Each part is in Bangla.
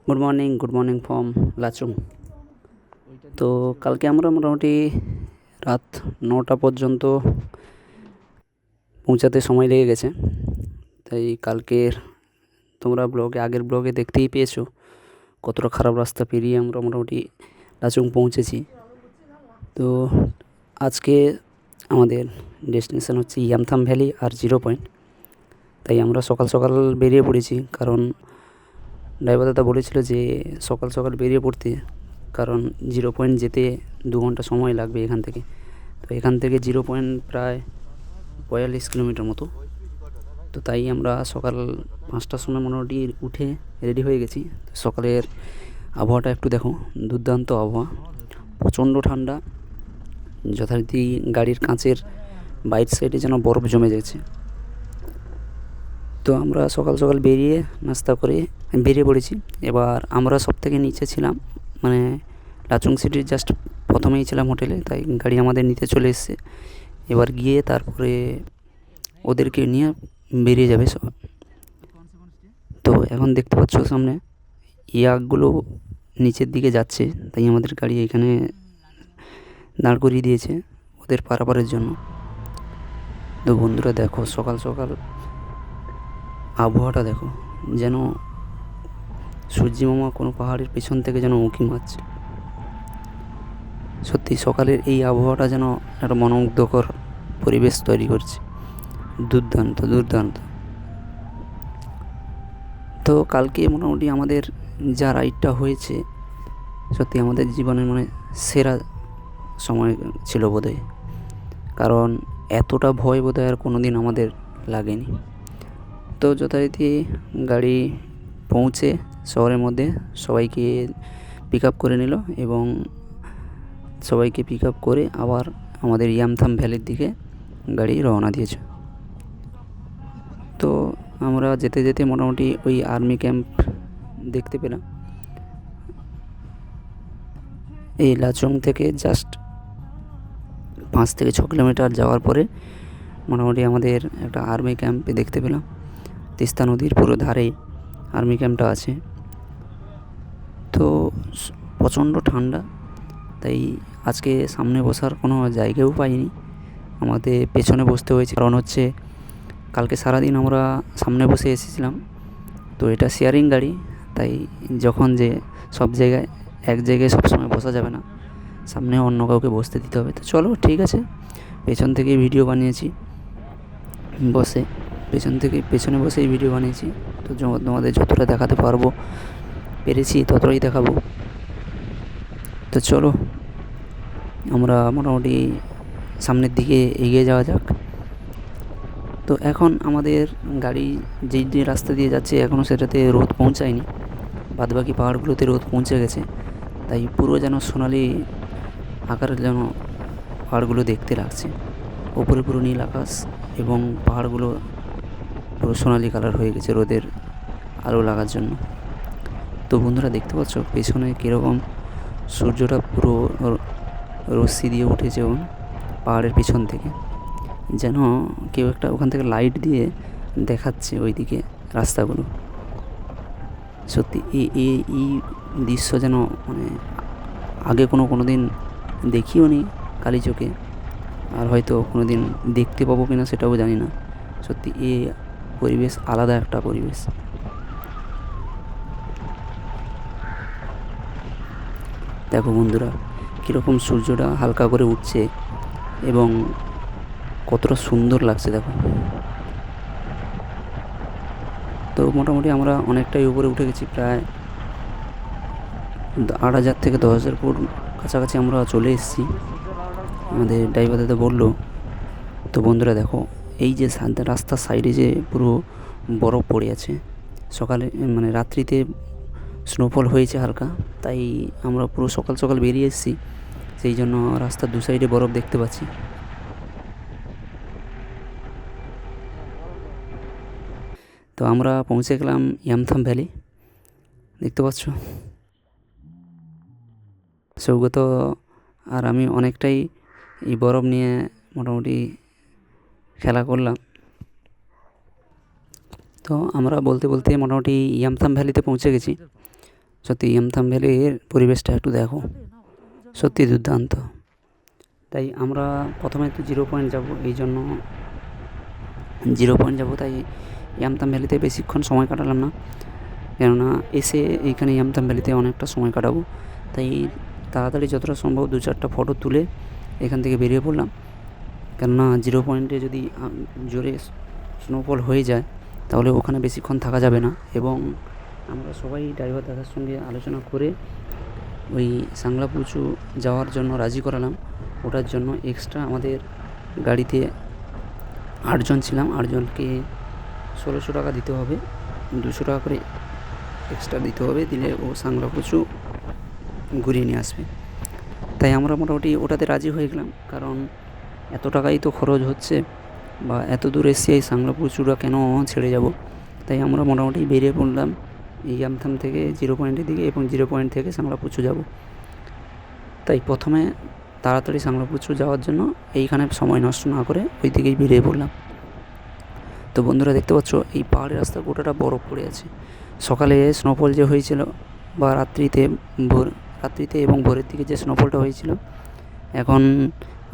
Good morning from Lachung. তো কালকে আমরা মোটামুটি রাত 9টা পর্যন্ত পৌঁছাতে সময় লেগে গেছে। তাই কালকের তোমরা আগের ব্লগে দেখতেই পেয়েছো কতটা খারাপ রাস্তা পেরিয়ে আমরা মোটামুটি লাচুং পৌঁছেছি। তো আজকে আমাদের ডেস্টিনেশন হচ্ছে ইয়ামথাম ভ্যালি আর 0 পয়েন্ট। তাই আমরা সকাল সকাল বেরিয়ে পড়েছি, কারণ ড্রাইভার দাদা বলেছিল যে সকাল সকাল বেরিয়ে পড়তে, কারণ 0 পয়েন্ট যেতে 2 ঘন্টা সময় লাগবে এখান থেকে। তো এখান থেকে 0 পয়েন্ট প্রায় 42 কিলোমিটার মতো। তো তাই আমরা সকাল 5টার সময় মোটামুটি উঠে রেডি হয়ে গেছি। তো সকালের আবহাওয়াটা একটু দেখো, দুর্দান্ত আবহাওয়া, প্রচণ্ড ঠান্ডা, যথারীতি গাড়ির কাঁচের বাইর সাইডে যেন বরফ জমে গেছে। তো আমরা সকাল সকাল বেরিয়ে নাস্তা করে বেরিয়ে পড়েছি। এবার আমরা সব থেকে নিচে ছিলাম, মানে লাচুং সিটির জাস্ট প্রথমেই ছিলাম হোটেলে, তাই গাড়ি আমাদের নিতে চলে এসছে। এবার গিয়ে তারপরে ওদেরকে নিয়ে বেরিয়ে যাবে সব। তো এখন দেখতে পাচ্ছ সামনে ইয়াকগুলো নিচের দিকে যাচ্ছে, তাই আমাদের গাড়ি এখানে দাঁড় করিয়ে দিয়েছে ওদের পারাপারের জন্য। তো বন্ধুরা দেখো, সকাল সকাল আবহাওয়াটা দেখো, যেন সূর্যি মামা কোনো পাহাড়ের পেছন থেকে যেন উঁকি মারছে। সত্যি সকালের এই আবহাওয়াটা যেন একটা মনোমুগ্ধকর পরিবেশ তৈরি করছে। দুর্দান্ত দুর্দান্ত। তো কালকে মোটামুটি আমাদের যা রাইডটা হয়েছে, সত্যি আমাদের জীবনের মানে সেরা সময় ছিল বোধহয়, কারণ এতটা ভয় বোধহয় আর কোনো দিন আমাদের লাগেনি। তো যথারীতি গাড়ি পৌঁছে শহরের মধ্যে সবাইকে পিক আপ করে নিল, এবং সবাইকে পিক আপ করে আবার আমাদের ইয়ামথাম ভ্যালির দিকে গাড়ি রওনা দিয়েছে। তো আমরা যেতে যেতে মোটামুটি ওই আর্মি ক্যাম্প দেখতে পেলাম। এই লাচুং থেকে জাস্ট 5 থেকে 6 কিলোমিটার যাওয়ার পরে মোটামুটি আমাদের একটা আর্মি ক্যাম্পে দেখতে পেলাম। তিস্তা নদীর পুরো ধারে আর্মি ক্যাম্পটা আছে। তো প্রচণ্ড ঠান্ডা, তাই আজকে সামনে বসার কোনো জায়গাও পাইনি, আমাদের পেছনে বসতে হয়েছে। কারণ হচ্ছে কালকে সারাদিন আমরা সামনে বসে এসেছিলাম, তো এটা শেয়ারিং গাড়ি, তাই যখন যে সব জায়গায় এক জায়গায় সবসময় বসা যাবে না, সামনে অন্য কাউকে বসতে দিতে হবে। তো চলো ঠিক আছে, পেছন থেকে ভিডিও বানিয়েছি বসে, পেছনে বসেই ভিডিও বানিয়েছি। তো তোমাদের যতটা দেখাতে পেরেছি ততটাই দেখাবো। তো চলো আমরা মোটামুটি সামনের দিকে এগিয়ে যাওয়া যাক। তো এখন আমাদের গাড়ি যে রাস্তা দিয়ে যাচ্ছে এখনও সেটাতে রোদ পৌঁছায়নি, বাদবাকি পাহাড়গুলোতে রোদ পৌঁছে গেছে। তাই পুরো যেন সোনালি আকারের যেন পাহাড়গুলো দেখতে লাগছে। ওপরে পুরো নীল আকাশ এবং পাহাড়গুলো পুরো সোনালি কালার হয়ে গেছে রোদের আলো লাগার জন্য। তো বন্ধুরা দেখতে পাচ্ছ পেছনে কীরকম সূর্যটা পুরো রশ্মি দিয়ে উঠেছে পাহাড়ের পিছন থেকে, যেন কেউ একটা ওখান থেকে লাইট দিয়ে দেখাচ্ছে ওইদিকে রাস্তাগুলো। সত্যি এই দৃশ্য যেন মানে আগে কোনো দিন দেখিও নি খালি চোখে, আর হয়তো কোনো দিন দেখতে পাবো কিনা সেটাও জানি না। সত্যি এই পরিবেশ আলাদা একটা পরিবেশ। দেখো বন্ধুরা কীরকম সূর্যটা হালকা করে উঠছে এবং কতটা সুন্দর লাগছে দেখো। তো মোটামুটি আমরা অনেকটাই উপরে উঠে গেছি, প্রায় 8,000 থেকে 10,000 ফুট কাছাকাছি আমরা চলে এসেছি, আমাদের ড্রাইভার দাদা বললো। তো বন্ধুরা দেখো এই যে রাস্তার সাইডে যে পুরো বরফ পড়ে আছে, সকালে মানে রাত্রিতে স্নোফল হয়েছে হালকা, তাই আমরা পুরো সকাল সকাল বেরিয়ে এসেছি, সেই জন্য রাস্তার দু সাইডে বরফ দেখতে পাচ্ছি। তো আমরা পৌঁছে গেলাম ইয়ামথাম ভ্যালি, দেখতে পাচ্ছ। সৌগত আর আমি অনেকটাই এই বরফ নিয়ে মোটামুটি খেলা করলাম। তো আমরা বলতে বলতে মোটামুটি ইয়ামথাম ভ্যালিতে পৌঁছে গেছি। সত্যি ইয়ামথাম ভ্যালির পরিবেশটা একটু দেখো, সত্যি দুর্দান্ত। তাই আমরা প্রথমে তো 0 পয়েন্ট যাবো, এই জন্য 0 পয়েন্ট যাবো, তাই ইয়ামথাম ভ্যালিতে বেশিক্ষণ সময় কাটালাম না, কেননা এসে এইখানে ইয়ামথাম ভ্যালিতে অনেকটা সময় কাটাবো। তাই তাড়াতাড়ি যতটা সম্ভব 2-4টা ফটো তুলে এখান থেকে বেরিয়ে পড়লাম, কেননা 0 পয়েন্টে যদি জোরে স্নোফল হয়ে যায় তাহলে ওখানে বেশিক্ষণ থাকা যাবে না। এবং আমরা সবাই ড্রাইভার দাদার সঙ্গে আলোচনা করে ওই সাংলাপুচু যাওয়ার জন্য রাজি করালাম। ওটার জন্য এক্সট্রা আমাদের গাড়িতে 8জন ছিলাম, 8জনকে 1600 টাকা দিতে হবে, 200 টাকা করে এক্সট্রা দিতে হবে, দিলে ও সাংলাপুচু ঘুরিয়ে নিয়ে আসবে। তাই আমরা মোটামুটি ওটাতে রাজি হয়ে গেলাম, কারণ এত টাকাই তো খরচ হচ্ছে, বা এত দূর এসে এই সাংলাপুচুরা কেন ছেড়ে যাব। তাই আমরা মোটামুটি বেরিয়ে পড়লাম এই ইয়ামথাম থেকে 0 পয়েন্টের দিকে, এবং 0 পয়েন্ট থেকে সাংলাপুচু যাব। তাই প্রথমে তাড়াতাড়ি সাংলাপুচু যাওয়ার জন্য এইখানে সময় নষ্ট না করে ওই দিকেই বেরিয়ে পড়লাম। তো বন্ধুরা দেখতে পাচ্ছ এই পাহাড়ের রাস্তা গোটাটা বরফ পড়ে আছে। সকালে স্নোফল যে হয়েছিল, বা রাত্রিতে এবং ভোরের দিকে যে স্নোফলটা হয়েছিল, এখন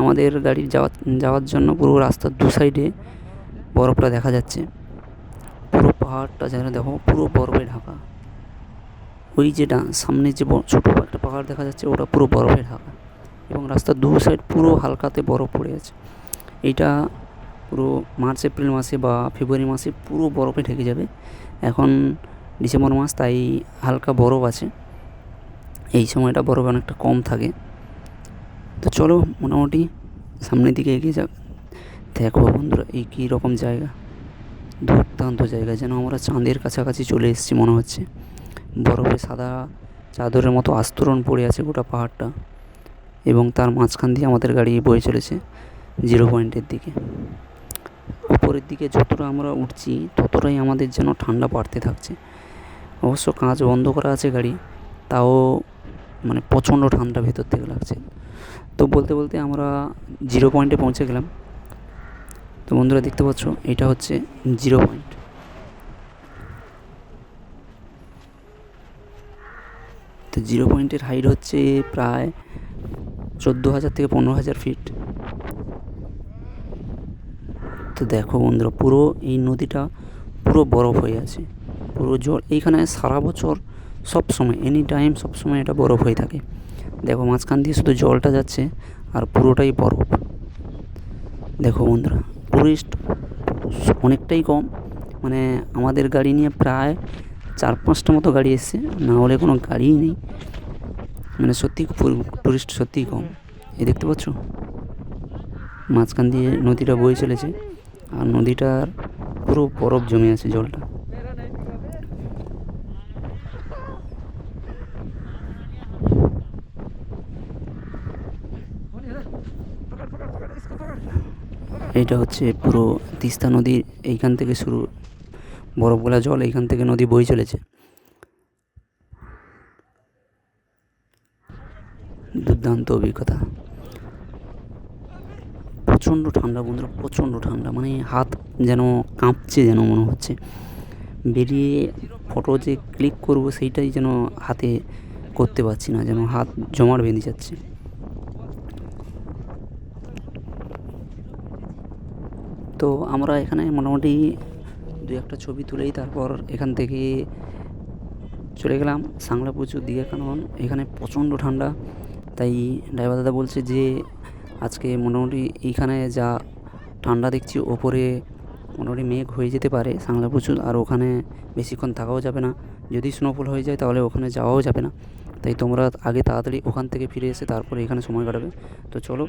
আমাদের গাড়ি যাওয়ার জন্য পুরো রাস্তার 2 সাইডে বরফটা দেখা যাচ্ছে। পুরো পাহাড়টা যেন দেখো পুরো বরফে ঢাকা। ওই যে সামনে যে ছোটো একটা পাহাড় দেখা যাচ্ছে, ওটা পুরো বরফে ঢাকা, এবং রাস্তার 2 সাইড পুরো হালকাতে বরফ পড়ে আছে। এইটা পুরো মার্চ এপ্রিল মাসে বা ফেব্রুয়ারি মাসে পুরো বরফে ঢেকে যাবে। এখন ডিসেম্বর মাস, তাই হালকা বরফ আছে, এই সময়টা বরফ অনেকটা কম থাকে। তো চলো মোটামুটি সামনের দিকে এগিয়ে যাক। দেখো বন্ধুরা এই কী রকম জায়গা, দুর্দান্ত জায়গা, যেন আমরা চাঁদের কাছাকাছি চলে এসেছি মনে হচ্ছে। বরফে সাদা চাদরের মতো আস্তরণ পড়ে আছে গোটা পাহাড়টা, এবং তার মাঝখান দিয়ে আমাদের গাড়ি বয়ে চলেছে 0 পয়েন্টের দিকে। উপরের দিকে যতটা আমরা উঠছি ততটাই আমাদের যেন ঠান্ডা বাড়তে থাকছে। অবশ্য কাঁচ বন্ধ করা আছে গাড়ি, তাও মানে প্রচণ্ড ঠান্ডা ভেতর থেকে লাগছে। তো বলতে বলতে আমরা 0 পয়েন্টে পৌঁছে গেলাম। তো বন্ধুরা দেখতে পাচ্ছ এটা হচ্ছে 0 পয়েন্ট। তো 0 পয়েন্টের হাইট হচ্ছে প্রায় 14,000 থেকে 15,000 ফিট। তো দেখো বন্ধুরা পুরো এই নদীটা পুরো বরফ হয়ে আছে, পুরো জল এইখানে সারা বছর সব সময় এনি টাইম সব সময় এটা বরফ হয়ে থাকে। দেখো মাঝখান দিয়ে শুধু জলটা যাচ্ছে আর পুরোটাই বরফ। দেখো বন্ধুরা টুরিস্ট অনেকটাই কম, মানে আমাদের গাড়ি নিয়ে প্রায় 4-5টা মতো গাড়ি এসছে, না হলে কোনো গাড়িই নেই। মানে সত্যি টুরিস্ট সত্যিই কম। এই দেখতে পাচ্ছ মাঝখান দিয়ে নদীটা বয়ে চলেছে, আর নদীটার পুরো বরফ জমে আছে জলটা। এইটা হচ্ছে পুরো তিস্তা নদীর এইখান থেকে শুরু, বরফগুলা জল এইখান থেকে নদী বয়ে চলেছে। দুর্দান্ত অভিজ্ঞতা। প্রচণ্ড ঠান্ডা বন্ধুরা, প্রচণ্ড ঠান্ডা, মানে হাত যেন কাঁপছে, যেন মনে হচ্ছে। বেরিয়ে ফটো যে ক্লিক করব সেইটাই যেন হাতে করতে পারছি না, যেন হাত জমাট বেঁধে যাচ্ছে। তো আমরা এখানে মোটামুটি 2-1টা ছবি তুলেই তারপর এখান থেকে চলে গেলাম সাংলাপুচুর দিকে, কারণ এখানে প্রচণ্ড ঠান্ডা। তাই ড্রাইভার দাদা বলছে যে আজকে মোটামুটি এইখানে যা ঠান্ডা দেখছি, ওপরে মোটামুটি মেঘ হয়ে যেতে পারে সাংলাপুচুর, আর ওখানে বেশিক্ষণ থাকাও যাবে না। যদি স্নোফল হয়ে যায় তাহলে ওখানে যাওয়াও যাবে না। তাই তোমরা আগে তাড়াতাড়ি ওখান থেকে ফিরে এসে তারপরে এখানে সময় কাটাবে। তো চলো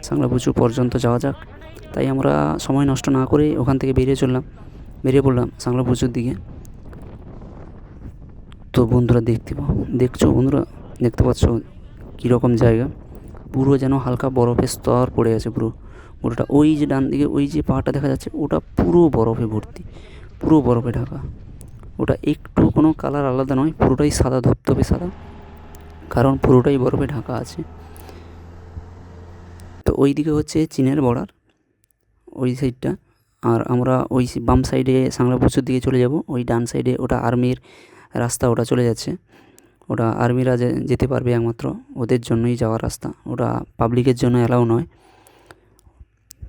সাংলাপুচু পর্যন্ত যাওয়া যাক। তাই আমরা সময় নষ্ট না করে ওখান থেকে বেরিয়ে পড়লাম সাংলাপুচুর দিকে। তো বন্ধুরা দেখছো বন্ধুরা দেখতে পাচ্ছ কীরকম জায়গা, পুরো যেন হালকা বরফের স্তর পড়ে আছে পুরো গোটাটা। ওই যে ডান দিকে ওই যে পাহাড়টা দেখা যাচ্ছে, ওটা পুরো বরফে ভর্তি, পুরো বরফে ঢাকা। ওটা একটু কোনো কালার আলাদা নয়, পুরোটাই সাদা, ধপধপে সাদা, কারণ পুরোটাই বরফে ঢাকা আছে। তো ওই দিকে হচ্ছে চীনের বর্ডার, ওই সাইডটা। আর আমরা ওই বাম সাইডে সাংলাপুচুর দিকে চলে যাব, ওই ডান সাইডে ওটা আর্মির রাস্তা, ওটা চলে যাচ্ছে। ওটা আর্মিরা যেতে পারবে একমাত্র, ওদের জন্যই যাওয়ার রাস্তা, ওটা পাবলিকের জন্য অ্যালাউ নয়।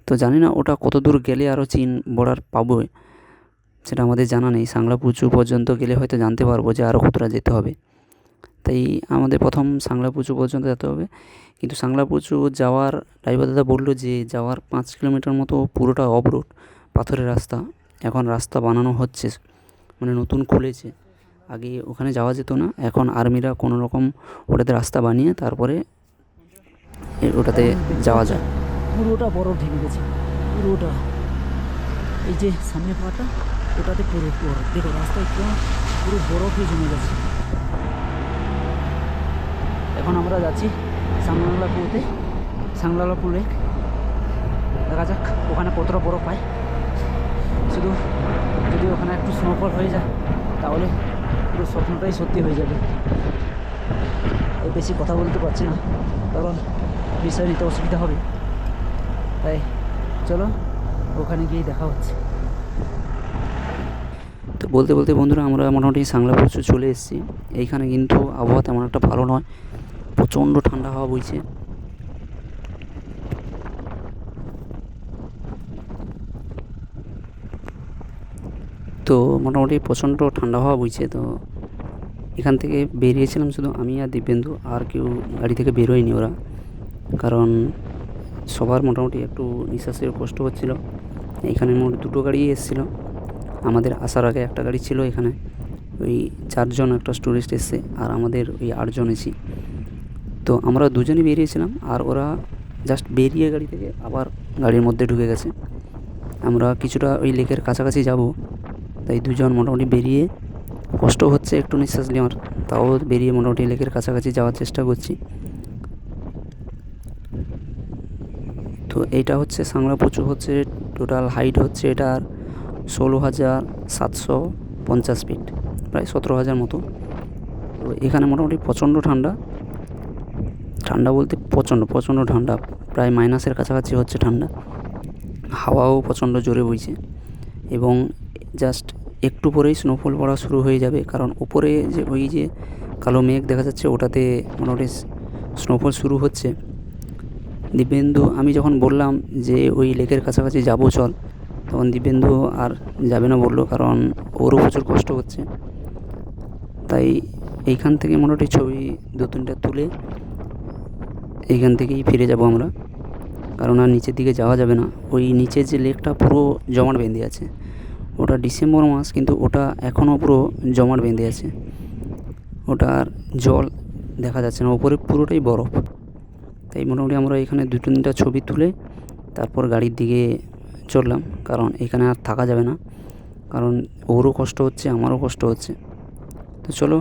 তো জানি না ওটা কত দূর গেলে আরও চীন বর্ডার পাবো, সেটা আমাদের জানা নেই। সাংলাপুচু পর্যন্ত গেলে হয়তো জানতে পারবো যে আরও কতটা যেতে হবে। তাই আমাদের প্রথম সাংলাপুচু পর্যন্ত যেতে হবে। কিন্তু সাংলাপুচু যাওয়ার ড্রাইভার দাদা বললো যে যাওয়ার 5 কিলোমিটার মতো পুরোটা অফ রোড, পাথরের রাস্তা। এখন রাস্তা বানানো হচ্ছে, মানে নতুন খুলেছে। আগে ওখানে যাওয়া যেত না, এখন আর্মিরা কোনো রকম ওটাতে রাস্তা বানিয়ে তারপরে ওটাতে যাওয়া যায়। পুরোটা বরফ ঢেকে গেছে, পুরোটা। এই যে সামনে পাটা, ওটাতে পুরো বরফ। দেখো রাস্তায় পুরো বরফে জমে গেছে। এখন আমরা যাচ্ছি সাংলালাপুর লেক। দেখা যাক ওখানে কতটা বরফ পায়। শুধু যদি ওখানে একটু স্নোফল হয়ে যায় তাহলে পুরো স্বপ্নটাই সত্যি হয়ে যাবে। এই বেশি কথা বলতে পারছি না, কারণ বিষয় নিতে অসুবিধা হবে। তাই চলো ওখানে গিয়ে দেখা হচ্ছে। তো বলতে বলতে বন্ধুরা আমরা মোটামুটি সাংলাপুচু চলে এসেছি। এইখানে কিন্তু আবহাওয়া তেমন একটা ভালো নয়, প্রচণ্ড ঠান্ডা হাওয়া বইছে। তো মোটামুটি প্রচণ্ড ঠান্ডা হাওয়া বইছে। তো এখান থেকে বেরিয়েছিলাম শুধু আমি আর দিব্যেন্দু, আর কেউ গাড়ি থেকে বেরোয়নি ওরা, কারণ সবার মোটামুটি একটু নিঃশ্বাসের কষ্ট হচ্ছিল। এখানে মোট 2টো গাড়ি এসেছিলো, আমাদের আসার আগে একটা গাড়ি ছিল। এখানে ওই 4 জন একটা টুরিস্ট এসছে, আর আমাদের ওই 8 জন এসি। তো আমরা দুজনই বেরিয়েছিলাম, আর ওরা জাস্ট বেরিয়ে গাড়ি থেকে আবার গাড়ির মধ্যে ঢুকে গেছে। আমরা কিছুটা ওই লেকের কাছাকাছি যাব, তাই দুজন মোটামুটি বেরিয়ে, কষ্ট হচ্ছে একটু নিঃশ্বাস নেওয়ার, তাও বেরিয়ে মোটামুটি লেকের কাছাকাছি যাওয়ার চেষ্টা করছি। তো এইটা হচ্ছে সাংলাপুচু, হচ্ছে টোটাল হাইট হচ্ছে এটার 16,750 ফিট, প্রায় 17,000 মতো। তো এখানে মোটামুটি প্রচণ্ড ঠান্ডা বলতে প্রচণ্ড ঠান্ডা, প্রায় মাইনাসের কাছাকাছি হচ্ছে ঠান্ডা। হাওয়াও প্রচণ্ড জোরে বইছে, এবং জাস্ট একটু পরেই স্নোফল পড়া শুরু হয়ে যাবে, কারণ উপরে যে ওই যে কালো মেঘ দেখা যাচ্ছে ওটাতে মোটামুটি স্নোফল শুরু হচ্ছে। দিব্যেন্দু, আমি যখন বললাম যে ওই লেকের কাছাকাছি যাবো চল, তখন দিব্যেন্দু আর যাবে না বললো, কারণ ওরও প্রচুর কষ্ট হচ্ছে। তাই এইখান থেকে মোটামুটি ছবি 2-3টা তুলে এইখান থেকেই ফিরে যাব আমরা, কারণ আর নিচের দিকে যাওয়া যাবে না। ওই নিচের যে লেকটা পুরো জমাট বেঁধে আছে, ওটা ডিসেম্বর মাস, কিন্তু ওটা এখনও পুরো জমাট বেঁধে আছে, ওটার জল দেখা যাচ্ছে না, ওপরে পুরোটাই বরফ। তাই মোটামুটি আমরা এখানে 2-3টা ছবি তুলে তারপর গাড়ির দিকে চললাম, কারণ এখানে আর থাকা যাবে না, কারণ ওরও কষ্ট হচ্ছে, আমারও কষ্ট হচ্ছে। তো চলো।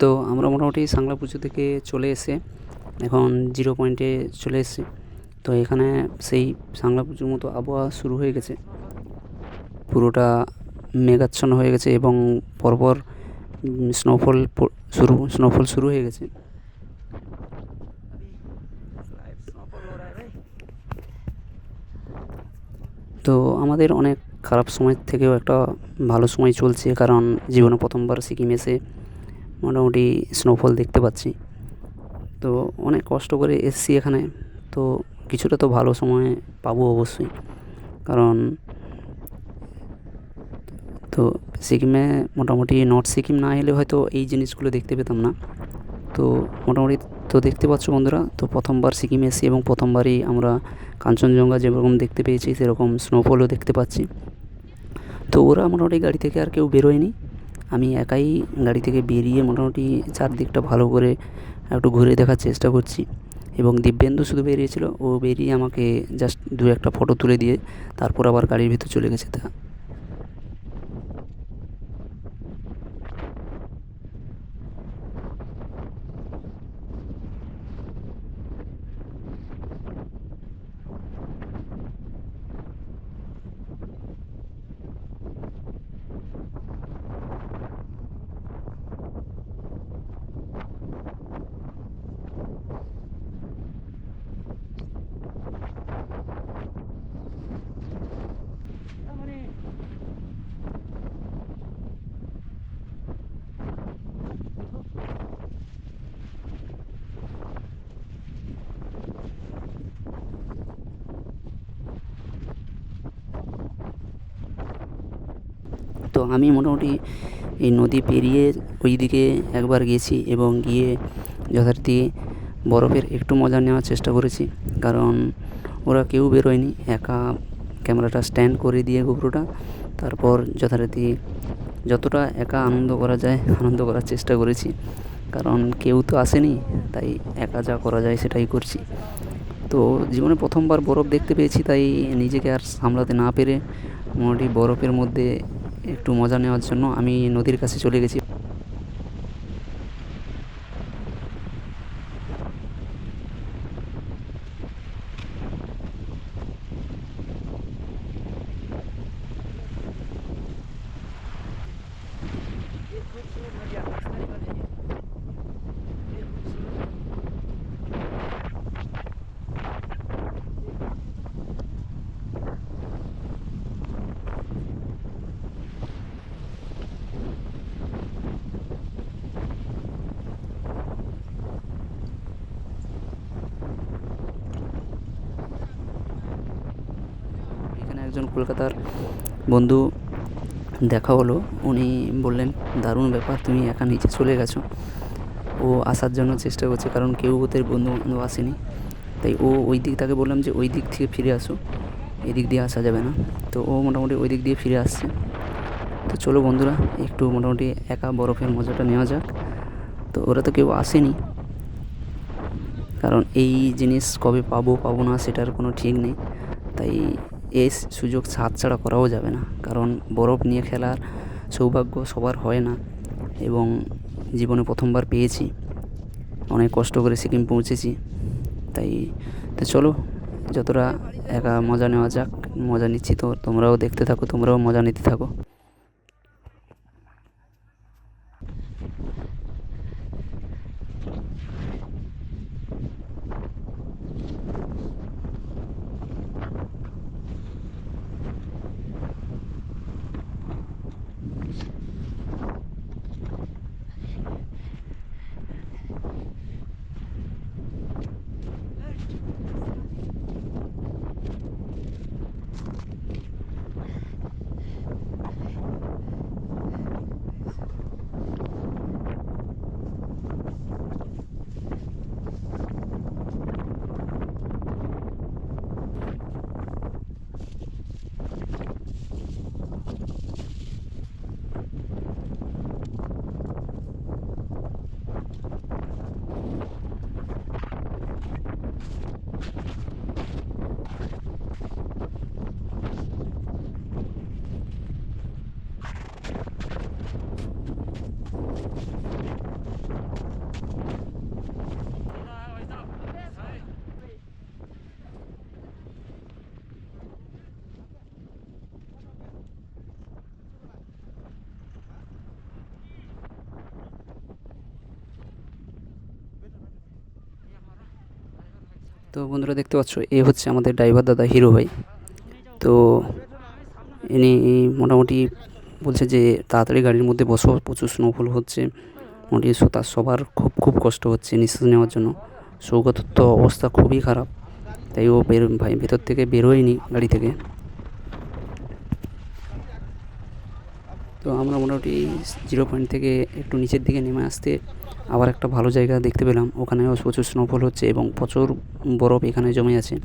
তো আমরা মোটামুটি সাংলাপুচু থেকে চলে এসে এখন 0 পয়েন্টে চলে এসেছি। তো এখানে সেই সাংলাপুচুর মতো আবহাওয়া শুরু হয়ে গেছে, পুরোটা মেঘাচ্ছন্ন হয়ে গেছে, এবং পরপর স্নোফল শুরু হয়ে গেছে। তো আমাদের অনেক খারাপ সময় থেকেও একটা ভালো সময় চলছে, কারণ জীবনে প্রথমবার সিকিম এসে মোটামুটি স্নোফল দেখতে পাচ্ছি। তো অনেক কষ্ট করে এসেছি এখানে, তো কিছুটা তো ভালো সময় পাবো অবশ্যই, কারণ তো সিকিমে মোটামুটি নর্থ সিকিম না এলে হয়তো এই জিনিসগুলো দেখতে পেতাম না। তো মোটামুটি তো দেখতে পাচ্ছ বন্ধুরা, তো প্রথমবার সিকিম এসেছি, এবং প্রথমবারই আমরা কাঞ্চনজঙ্ঘা যেরকম দেখতে পেয়েছি সেরকম স্নোফলও দেখতে পাচ্ছি। তো ওরা মোটামুটি গাড়ি থেকে আর কেউ বেরোয়নি, আমি একাই গাড়ি থেকে বেরিয়ে মোটামুটি চারদিকটা ভালো করে একটু ঘুরে দেখার চেষ্টা করছি। এবং দিব্যেন্দু শুধু বেরিয়েছিল, ও বেরিয়ে আমাকে জাস্ট 2-1টা ফটো তুলে দিয়ে তারপর আবার গাড়ির ভিতর চলে গেছে। তো আমি মোটামুটি এই নদী পেরিয়ে ওই দিকে একবার গেছি এবং গিয়ে যথারীতি বরফের একটু মজা নেওয়ার চেষ্টা করেছি, কারণ ওরা কেউ বেরোয়নি, একা ক্যামেরাটা স্ট্যান্ড করে দিয়ে গোপ্রোটা, তারপর যথারীতি যতটা একা আনন্দ করা যায় আনন্দ করার চেষ্টা করেছি, কারণ কেউ তো আসেনি, তাই একা যা করা যায় সেটাই করছি। তো জীবনে প্রথমবার বরফ দেখতে পেয়েছি, তাই নিজেকে আর সামলাতে না পেরে মোটামুটি বরফের মধ্যে একটু মজা নেওয়ার জন্য আমি নদীর কাছে চলে গেছি। এখানে একজন কলকাতার বন্ধু দেখা হলো, উনি বললেন, দারুণ ব্যাপার, তুমি একা নিচে চলে গেছো। ও আসার জন্য চেষ্টা করছে, কারণ কেউ ওদের বন্ধু বান্ধব আসেনি, তাই ও ওই দিক, তাকে বললাম যে ওই দিক থেকে ফিরে আসো, এদিক দিয়ে আসা যাবে না। তো ও মোটামুটি ওই দিক দিয়ে ফিরে আসছে। তো চলো বন্ধুরা, একটু মোটামুটি একা বরফের মজাটা নেওয়া যাক। তো ওরা তো কেউ আসেনি, কারণ এই জিনিস কবে পাবো না সেটার কোনো ঠিক নেই, তাই এই সুযোগ হাতছাড়া করাও যাবে না, কারণ বরফ নিয়ে খেলার সৌভাগ্য সবার হয় না, এবং জীবনে প্রথমবার পেয়েছি, অনেক কষ্ট করে সিকিম পৌঁছেছি। তাই তো চলো, যতটা একা মজা নেওয়া যাক, মজা নিচ্ছি, তো তোমরাও দেখতে থাকো, তোমরাও মজা নিতে থাকো। তো বন্ধুরা দেখতে পাচ্ছ, এ হচ্ছে আমাদের ড্রাইভার দাদা, হিরো ভাই। তো ইনি মোটামুটি বলছে যে তাড়াতাড়ি গাড়ির মধ্যে বসো, প্রচুর স্নোফল হচ্ছে, মোটামুটি তার সবার খুব কষ্ট হচ্ছে নিঃশ্বাস নেওয়ার জন্য। সৌগতর তো অবস্থা খুবই খারাপ, তাই ও ভাই ভেতর থেকে বেরোয়নি গাড়ি থেকে। তো আমরা মোটামুটি 0 পয়েন্ট থেকে একটু নিচের দিকে নেমে আসতে আবার একটা ভালো জায়গা দেখতে পেলাম, ওখানেও প্রচুর স্নোফল হচ্ছে এবং প্রচুর বরফ এখানে জমে আছে।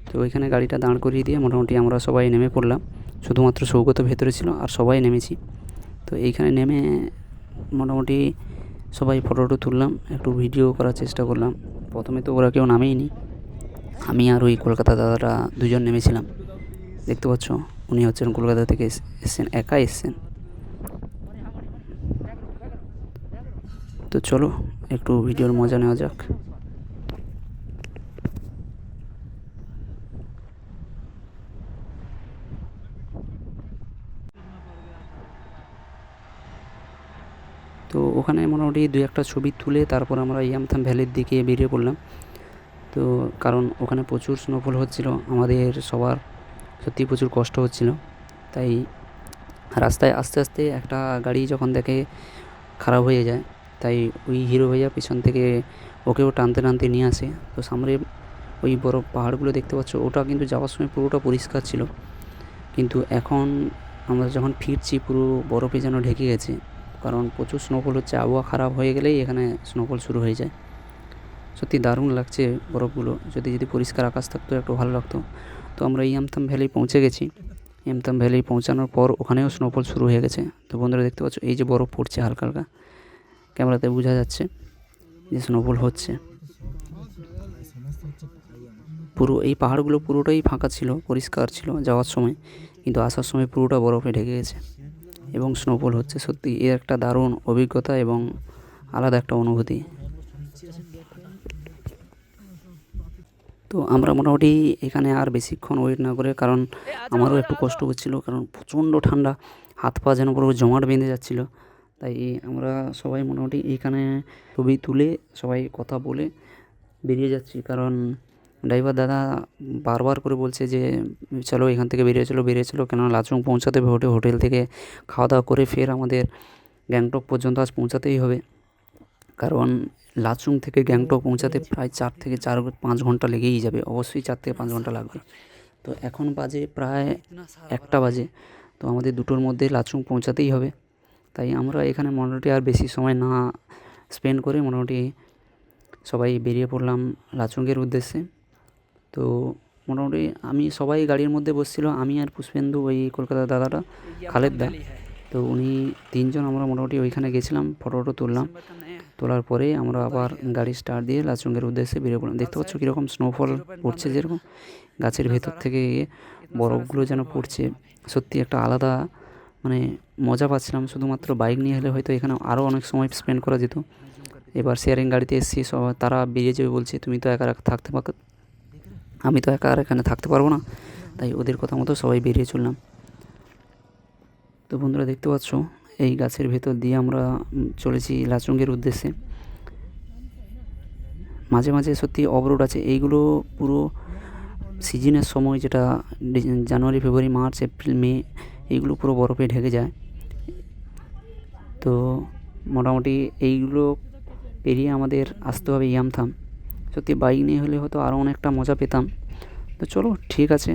তো ওইখানে গাড়িটা দাঁড় করিয়ে দিয়ে মোটামুটি আমরা সবাই নেমে পড়লাম, শুধুমাত্র সৌগত ভেতরে ছিল আর সবাই নেমেছি। তো এইখানে নেমে মোটামুটি সবাই ফটো তুললাম, একটু ভিডিও করার চেষ্টা করলাম। প্রথমে তো ওরা কেউ নামেইনি, আমি আর ওই কলকাতা দাদাটা দুজন নেমেছিলাম। দেখতে পাচ্ছ, উনি হচ্ছেন কলকাতা থেকে এসছেন, একা এসছেন। তো চলো, একটু ভিডিওর মজা নেওয়া যাক। তো ওখানে মোটামুটি 2-1টা ছবি তুলে তারপর আমরা ইয়ামথাং ভ্যালির দিকে বেরিয়ে পড়লাম। তো কারণ ওখানে প্রচুর স্নোফল হচ্ছিল, আমাদের সবার সত্যি প্রচুর কষ্ট হচ্ছিল, তাই রাস্তায় আস্তে আস্তে একটা গাড়ি যখন দেখে খারাপ হয়ে যায়, তাই ওই হিরো ভাইয়া পিছন থেকে ওকেও টানতে টানতে নিয়ে আসে। তো সামনে ওই বড় পাহাড়গুলো দেখতে পাচ্ছ, ওটা কিন্তু যাওয়ার সময় পুরোটা পরিষ্কার ছিল, কিন্তু এখন আমরা যখন ফিরছি পুরো বরফে যেন ঢেকে গেছে, কারণ প্রচুর স্নোফল হচ্ছে। আবহাওয়া খারাপ হয়ে গেলেই এখানে স্নোফল শুরু হয়ে যায়। সত্যি দারুণ লাগছে বরফগুলো। যদি পরিষ্কার আকাশ থাকতো একটু ভালো লাগতো। তো আমরা ইয়ামথাম ভ্যালি পৌঁছে গেছি। ইয়ামথাম ভ্যালি পৌঁছানোর পর ওখানেও স্নোফল শুরু হয়ে গেছে। তো বন্ধুরা দেখতে পাচ্ছ এই যে বরফ পড়ছে হালকা হালকা, ক্যামেরাতে বোঝা যাচ্ছে যে স্নোফল হচ্ছে। পুরো এই পাহাড়গুলো পুরোটাই ফাঁকা ছিল, পরিষ্কার ছিল যাওয়ার সময়, কিন্তু আসার সময় পুরোটা বরফে ঢেকে গেছে এবং স্নোফল হচ্ছে। সত্যি এর একটা দারুণ অভিজ্ঞতা এবং আলাদা একটা অনুভূতি। তো আমরা মোটামুটি এখানে আর বেশিক্ষণ ওয়েট না করে, কারণ আমারও একটু কষ্ট হচ্ছিল, কারণ প্রচণ্ড ঠান্ডা, হাত পা যেন পুরো জমাট বেঁধে যাচ্ছিলো। তাই আমরা সবাই মোটামুটি এইখানে ছবি তুলে সবাই কথা বলে বেরিয়ে যাচ্ছি, কারণ ড্রাইভার দাদা বারবার করে বলছে যে চলো এখান থেকে বেরিয়ে চলো, কেননা লাচুং পৌঁছাতে হবে। হোটেল থেকে খাওয়া দাওয়া করে ফের আমাদের গ্যাংটক পর্যন্ত আজ পৌঁছাতেই হবে, কারণ লাচুং থেকে গ্যাংটক পৌঁছাতে প্রায় 4 থেকে 5 ঘন্টা লেগেই যাবে, অবশ্যই 4 থেকে 5 ঘন্টা লাগবে। তো এখন বাজে প্রায় 1টা বাজে, তো আমাদের 2টোর মধ্যে লাচুং পৌঁছাতেই হবে। তাই আমরা এখানে মোটামুটি আর বেশি সময় না স্পেন্ড করে মোটামুটি সবাই বেরিয়ে পড়লাম লাচুংয়ের উদ্দেশ্যে। তো মোটামুটি সবাই গাড়ির মধ্যে বসছিল, আমি আর পুষ্পেন্দু, ওই কলকাতার দাদাটা খালেদ দা। তো উনি 3 জন আমরা মোটামুটি ওইখানে গেছিলাম, ফটো তুললাম। তোলার পরে আমরা আবার গাড়ি স্টার্ট দিয়ে লাচুংয়ের উদ্দেশ্যে বেরিয়ে পড়লাম। দেখতে পাচ্ছ কীরকম স্নোফল পড়ছে, যেরকম গাছের ভেতর থেকে বরফগুলো যেন পড়ছে। সত্যি একটা আলাদা মানে মজা পাচ্ছিলাম। শুধুমাত্র বাইক নিয়ে হলে হয়তো এখানে আরও অনেক সময় স্পেন্ড করা যেত। এবার শেয়ারিং গাড়িতে এসেছি, তারা বেরিয়ে যাবে বলছে, তুমি তো একা থাকতে পারো, আমি তো একা আর এখানে থাকতে পারবো না। তাই ওদের কথা মতো সবাই বেরিয়ে চললাম। তো বন্ধুরা দেখতে পাচ্ছ এই গাছের ভেতর দিয়ে আমরা চলেছি লাচুংয়ের উদ্দেশ্যে। মাঝে মাঝে সত্যি অফরোড আছে, এইগুলো পুরো সিজনের সময়, যেটা জানুয়ারি, ফেব্রুয়ারি, মার্চ, এপ্রিল, মে, এইগুলো পুরো বরফে ঢেকে যায়। তো মোটামুটি এইগুলো পেরিয়ে আমাদের আসতে হবে ইয়ামথাম। সত্যি বাইক নিয়ে হলে হয়তো আরও অনেকটা মজা পেতাম। তো চলো ঠিক আছে,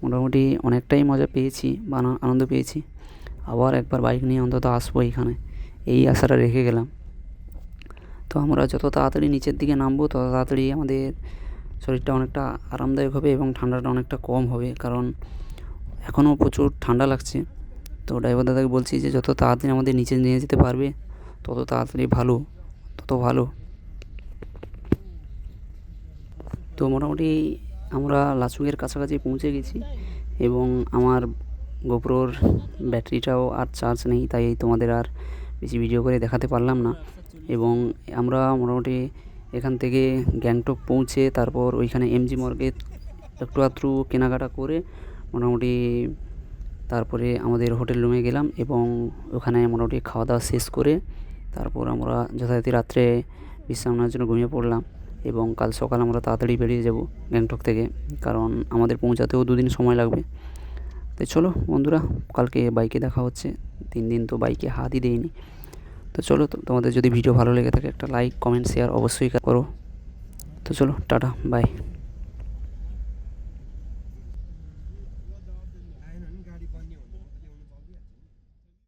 মোটামুটি অনেকটাই মজা পেয়েছি বা আনন্দ পেয়েছি। আবার একবার বাইক নিয়ে অন্তত আসবো এখানে, এই আশাটা রেখে গেলাম। তো আমরা যত তাড়াতাড়ি নিচের দিকে নামবো তত তাড়াতাড়ি আমাদের শরীরটা অনেকটা আরামদায়ক হবে এবং ঠান্ডাটা অনেকটা কম হবে, কারণ এখনও প্রচুর ঠান্ডা লাগছে। তো ড্রাইভার দাদাকে বলছি যে যত তাড়াতাড়ি আমাদের নিচে নিয়ে যেতে পারবে তত তাড়াতাড়ি তত ভালো। তো মোটামুটি আমরা লাচুংয়ের কাছাকাছি পৌঁছে গেছি এবং আমার গোপ্রোর ব্যাটারিটাও আর চার্জ নেই, তাই তোমাদের আর বেশি ভিডিও করে দেখাতে পারলাম না। এবং আমরা মোটামুটি এখান থেকে গ্যাংটক পৌঁছে তারপর ওইখানে এমজি মর্গে একটু আধটু কেনাকাটা করে মোটামুটি তারপরে আমাদের হোটেল রুমে গেলাম এবং ওখানে মোটামুটি খাওয়া দাওয়া শেষ করে তারপর আমরা যথারীতি রাত্রে বিশ্রাম নেওয়ার জন্য ঘুমিয়ে পড়লাম। এবং কাল সকাল আমরা তাড়াতাড়ি বেরিয়ে যাব গ্যাংটক থেকে, কারণ আমাদের পৌঁছাতেও 2 দিন সময় লাগবে। তাই চলো বন্ধুরা, কালকে বাইকে দেখা হচ্ছে। 3 দিন তো বাইকে হাতই দেইনি। তো চলো, তোমাদের যদি ভিডিও ভালো লেগে থাকে একটা লাইক, কমেন্ট, শেয়ার অবশ্যই করো। তো চলো টাটা, বাই।